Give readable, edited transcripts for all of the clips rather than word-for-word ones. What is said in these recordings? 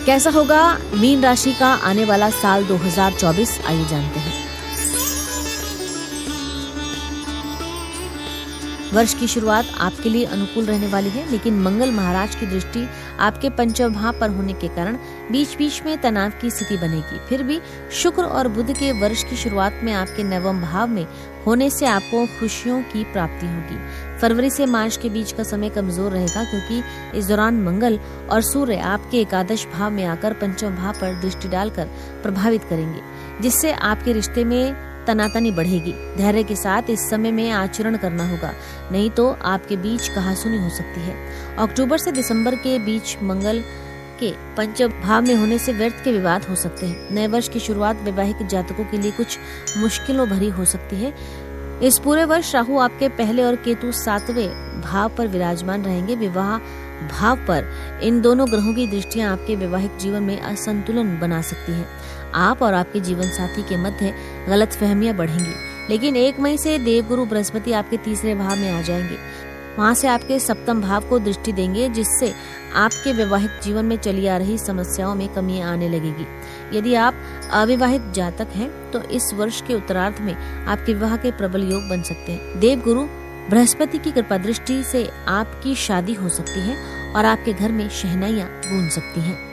कैसा होगा मीन राशि का आने वाला साल 2024, आइए जानते हैं। वर्ष की शुरुआत आपके लिए अनुकूल रहने वाली है, लेकिन मंगल महाराज की दृष्टि आपके पंचम भाव पर होने के कारण बीच बीच में तनाव की स्थिति बनेगी। फिर भी शुक्र और बुध के वर्ष की शुरुआत में आपके नवम भाव में होने से आपको खुशियों की प्राप्ति होगी। फरवरी से मार्च के बीच का समय कमजोर रहेगा, क्योंकि इस दौरान मंगल और सूर्य आपके एकादश भाव में आकर पंचम भाव पर दृष्टि डालकर प्रभावित करेंगे, जिससे आपके रिश्ते में तनातनी बढ़ेगी। धैर्य के साथ इस समय में आचरण करना होगा, नहीं तो आपके बीच कहासुनी हो सकती है। अक्टूबर से दिसंबर के बीच मंगल के पंचम भाव में होने से व्यर्थ के विवाद हो सकते हैं। नए वर्ष की शुरुआत वैवाहिक जातकों के लिए कुछ मुश्किलों भरी हो सकती है। इस पूरे वर्ष राहु आपके पहले और केतु 7वें भाव पर विराजमान रहेंगे। विवाह भाव पर इन दोनों ग्रहों की दृष्टियां आपके वैवाहिक जीवन में असंतुलन बना सकती हैं। आप और आपके जीवन साथी के मध्य गलतफहमियां बढ़ेंगी, लेकिन 1 मई से देवगुरु बृहस्पति आपके 3रे भाव में आ जाएंगे। वहां से आपके सप्तम भाव को दृष्टि देंगे, जिससे आपके वैवाहिक जीवन में चली आ रही समस्याओं में कमी आने लगेगी। यदि आप अविवाहित जातक हैं तो इस वर्ष के उत्तरार्ध में आपके विवाह के प्रबल योग बन सकते हैं। देवगुरु बृहस्पति की कृपा दृष्टि से आपकी शादी हो सकती है और आपके घर में शहनाइयां गूंज सकती हैं।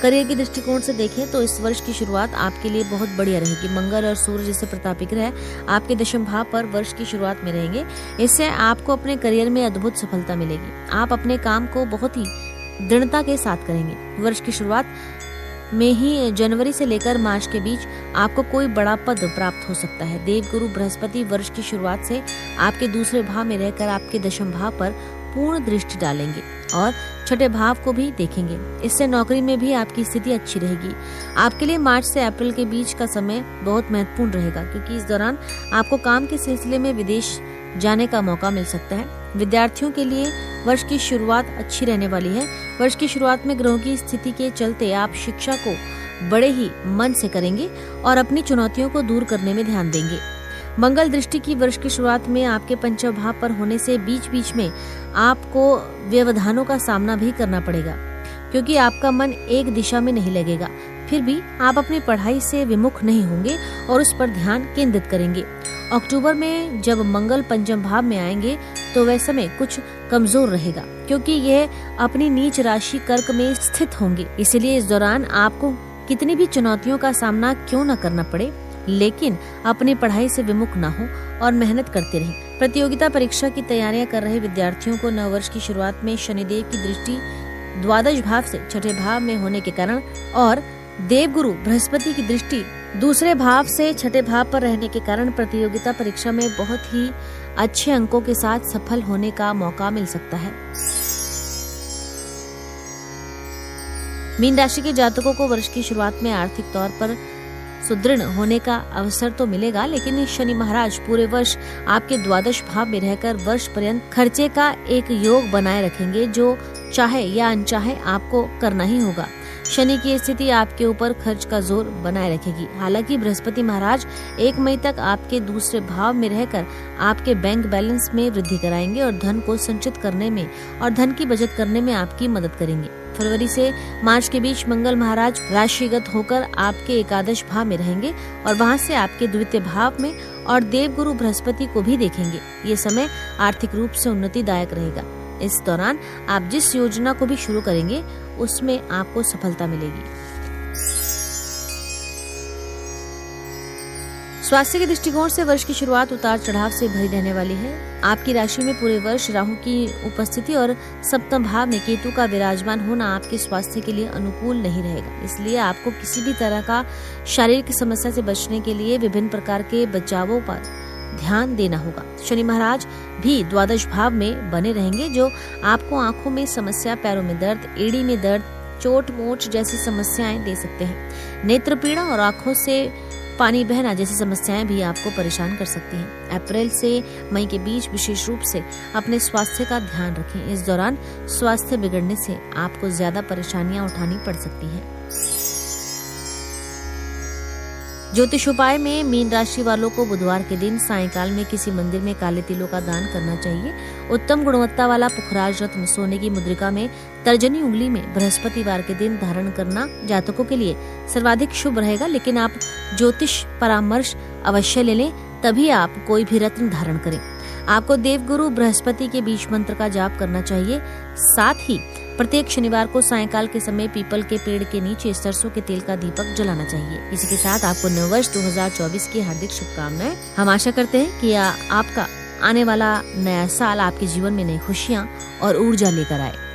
करियर के दृष्टिकोण से देखें तो इस वर्ष की शुरुआत आपके लिए बहुत बढ़िया रहेगी। मंगल और सूर्य जैसे प्रतापी ग्रह आपके दशम भाव पर वर्ष की शुरुआत में रहेंगे। इससे आपको अपने करियर में अद्भुत सफलता मिलेगी। आप अपने काम को बहुत ही दृढ़ता के साथ करेंगे। वर्ष की शुरुआत में ही जनवरी से लेकर मार्च के बीच आपको कोई बड़ा पद प्राप्त हो सकता है। देवगुरु बृहस्पति वर्ष की शुरुआत से आपके 2रे भाव में रहकर आपके दशम भाव पर पूर्ण दृष्टि डालेंगे और 6ठे भाव को भी देखेंगे। इससे नौकरी में भी आपकी स्थिति अच्छी रहेगी। आपके लिए मार्च से अप्रैल के बीच का समय बहुत महत्वपूर्ण रहेगा, क्योंकि इस दौरान आपको काम के सिलसिले में विदेश जाने का मौका मिल सकता है। विद्यार्थियों के लिए वर्ष की शुरुआत अच्छी रहने वाली है। वर्ष की शुरुआत में ग्रहों की स्थिति के चलते आप शिक्षा को बड़े ही मन से करेंगे और अपनी चुनौतियों को दूर करने में ध्यान देंगे। मंगल दृष्टि की वर्ष की शुरुआत में आपके पंचम भाव पर होने से बीच बीच में आपको व्यवधानों का सामना भी करना पड़ेगा, क्योंकि आपका मन एक दिशा में नहीं लगेगा। फिर भी आप अपनी पढ़ाई से विमुख नहीं होंगे और उस पर ध्यान केंद्रित करेंगे। अक्टूबर में जब मंगल पंचम भाव में आएंगे तो वह समय कुछ कमजोर रहेगा, क्योंकि यह अपनी नीच राशि कर्क में स्थित होंगे। इसलिए इस दौरान आपको कितनी भी चुनौतियों का सामना क्यों न करना पड़े, लेकिन अपनी पढ़ाई से विमुख न हो और मेहनत करते रहें। प्रतियोगिता परीक्षा की तैयारियां कर रहे विद्यार्थियों को नववर्ष की शुरुआत में शनिदेव की दृष्टि द्वादश भाव से 6ठे भाव में होने के कारण और देवगुरु बृहस्पति की दृष्टि 2रे भाव से 6ठे भाव पर रहने के कारण प्रतियोगिता परीक्षा में बहुत ही अच्छे अंकों के साथ सफल होने का मौका मिल सकता है। मीन राशि के जातकों को वर्ष की शुरुआत में आर्थिक तौर पर सुदृढ़ होने का अवसर तो मिलेगा, लेकिन शनि महाराज पूरे वर्ष आपके द्वादश भाव में रहकर वर्ष पर्यंत खर्चे का एक योग बनाए रखेंगे, जो चाहे या अनचाहे आपको करना ही होगा। शनि की स्थिति आपके ऊपर खर्च का जोर बनाए रखेगी। हालांकि बृहस्पति महाराज 1 मई तक आपके 2रे भाव में रहकर आपके बैंक बैलेंस में वृद्धि कराएंगे और धन को संचित करने में और धन की बचत करने में आपकी मदद करेंगे। फरवरी से मार्च के बीच मंगल महाराज राशिगत होकर आपके एकादश भाव में रहेंगे और वहां से आपके 2य भाव में और देवगुरु बृहस्पति को भी देखेंगे। ये समय आर्थिक रूप से उन्नतिदायक रहेगा। इस दौरान आप जिस योजना को भी शुरू करेंगे उसमें आपको सफलता मिलेगी। स्वास्थ्य के दृष्टिकोण से वर्ष की शुरुआत उतार चढ़ाव से भरी रहने वाली है। आपकी राशि में पूरे वर्ष राहु की उपस्थिति और सप्तम भाव में केतु का विराजमान होना आपके स्वास्थ्य के लिए अनुकूल नहीं रहेगा। इसलिए आपको किसी भी तरह का शारीरिक समस्या से बचने के लिए विभिन्न प्रकार के बचावों पर ध्यान देना होगा। शनि महाराज भी द्वादश भाव में बने रहेंगे, जो आपको आंखों में समस्या, पैरों में दर्द, एड़ी में दर्द, चोट मोच जैसी समस्याएं दे सकते हैं। नेत्र पीड़ा और आंखों से पानी बहना जैसी समस्याएं भी आपको परेशान कर सकती हैं। अप्रैल से मई के बीच विशेष रूप से अपने स्वास्थ्य का ध्यान रखें। इस दौरान स्वास्थ्य बिगड़ने से आपको ज्यादा परेशानियां उठानी पड़ सकती हैं। ज्योतिष उपाय में मीन राशि वालों को बुधवार के दिन सायंकाल में किसी मंदिर में काले तिलों का दान करना चाहिए। उत्तम गुणवत्ता वाला पुखराज रत्न सोने की मुद्रिका में तर्जनी उंगली में बृहस्पतिवार के दिन धारण करना जातकों के लिए सर्वाधिक शुभ रहेगा, लेकिन आप ज्योतिष परामर्श अवश्य ले लें, तभी आप कोई भी रत्न धारण करें। आपको देवगुरु बृहस्पति के बीज मंत्र का जाप करना चाहिए। साथ ही प्रत्येक शनिवार को सायंकाल के समय पीपल के पेड़ के नीचे सरसों के तेल का दीपक जलाना चाहिए। इसी के साथ आपको नव वर्ष 2024 की हार्दिक शुभकामनाएं। हम आशा करते हैं कि आपका आने वाला नया साल आपके जीवन में नई खुशियां और ऊर्जा लेकर आए।